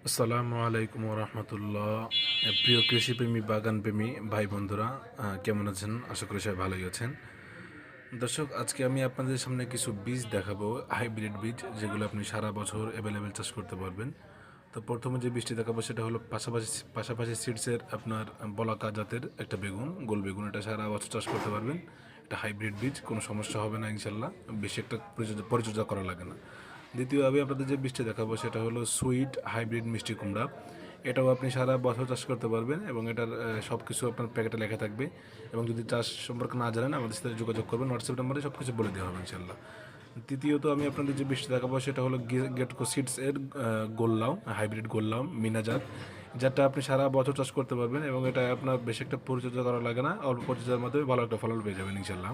আসসালামু আলাইকুম রহমতুল্লাহ। প্রিয় কৃষিপ্রেমী বাগানপ্রেমী ভাই বন্ধুরা, কেমন আছেন? আশা করি সবাই ভালোই আছেন। দর্শক, আজকে আমি আপনাদের সামনে কিছু বীজ দেখাবো, হাইব্রিড বীজ, যেগুলো আপনি সারা বছর অ্যাভেলেবেল চাষ করতে পারবেন। তো প্রথমে যে বীজটি দেখাবো সেটা হলো পাশাপাশি পাশাপাশি সিডসের আপনার বলাকা জাতের একটা বেগুন, গোল বেগুন। এটা সারা বছর চাষ করতে পারবেন। এটা হাইব্রিড বীজ, কোনো সমস্যা হবে না ইনশাল্লাহ। বেশি একটা পরিচর্যা করা লাগে না। দ্বিতীয় আমি আপনাদের যে বীজটি দেখাবো সেটা হলো সুইট হাইব্রিড মিষ্টি কুমড়া। এটাও আপনি সারা বছর চাষ করতে পারবেন এবং এটার সব কিছু আপনার প্যাকেটে লেখা থাকবে। এবং যদি চাষ সম্পর্কে না জানেন আমাদের সাথে যোগাযোগ করবেন, হোয়াটসঅ্যাপ নাম্বারে সব কিছু বলে দেওয়া হবে ইনশাল্লাহ। তৃতীয়ত আমি আপনাদের যে বীজটি দেখাবো সেটা হলো গেটকো সিডস এর গোল্লাও, হাইব্রিড গোল্লাও মিনাজাত, যেটা আপনি সারা বছর চাষ করতে পারবেন এবং এটা আপনার বেশি একটা পরিচর্যা করা লাগে না, অল্প পরিচর্যার মাধ্যমে ভালো একটা ফলন পেয়ে যাবেন ইনশাল্লাহ।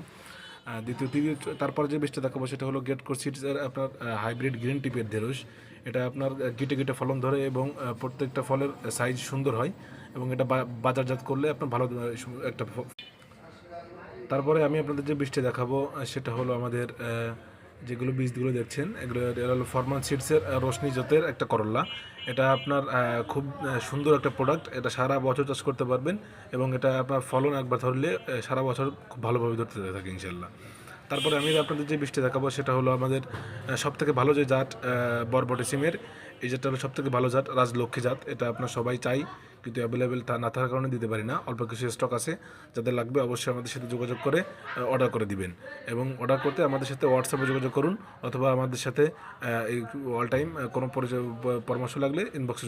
তৃতীয় তারপর যে বীজটা দেখাবো সেটা হলো গেটকো সিডসের আপনার হাইব্রিড গ্রিন টিপের ঢেঁড়স। এটা আপনার গিটে গিটে ফলন ধরে এবং প্রত্যেকটা ফলের সাইজ সুন্দর হয় এবং এটা বাজারজাত করলে আপনার ভালো একটা তারপরে আমি আপনাদের যে বীজটি দেখাবো সেটা হলো আমাদের যেগুলো বীজগুলো দেখছেন, এগুলো এটা হলো ফরমান সিডসের রোশনি জাতের একটা করল্লা। এটা আপনার খুব সুন্দর একটা প্রোডাক্ট। এটা সারা বছর চাষ করতে পারবেন এবং এটা আপনার ফলন একবার ধরলে সারা বছর খুব ভালোভাবে ধরতে থাকে ইনশাল্লাহ। তারপরে আমি আপনাদের যে বীজটি দেখাবো সেটা হলো আমাদের সবথেকে ভালো যে জাত বরবটি সিমের। এই জাতটা হলো সবথেকে ভালো জাত, রাজলক্ষ্মী জাত। এটা আপনার সবাই চাই, কিন্তু অ্যাভেলেবেল না থাকার কারণে দিতে পারি না। অল্প কিছু স্টক আছে, যাদের লাগবে অবশ্যই আমাদের সাথে যোগাযোগ করে অর্ডার করে দিবেন। এবং অর্ডার করতে আমাদের সাথে হোয়াটসঅ্যাপে যোগাযোগ করুন, অথবা আমাদের সাথে এই অল টাইম কোনো পরামর্শ লাগলে ইনবক্সে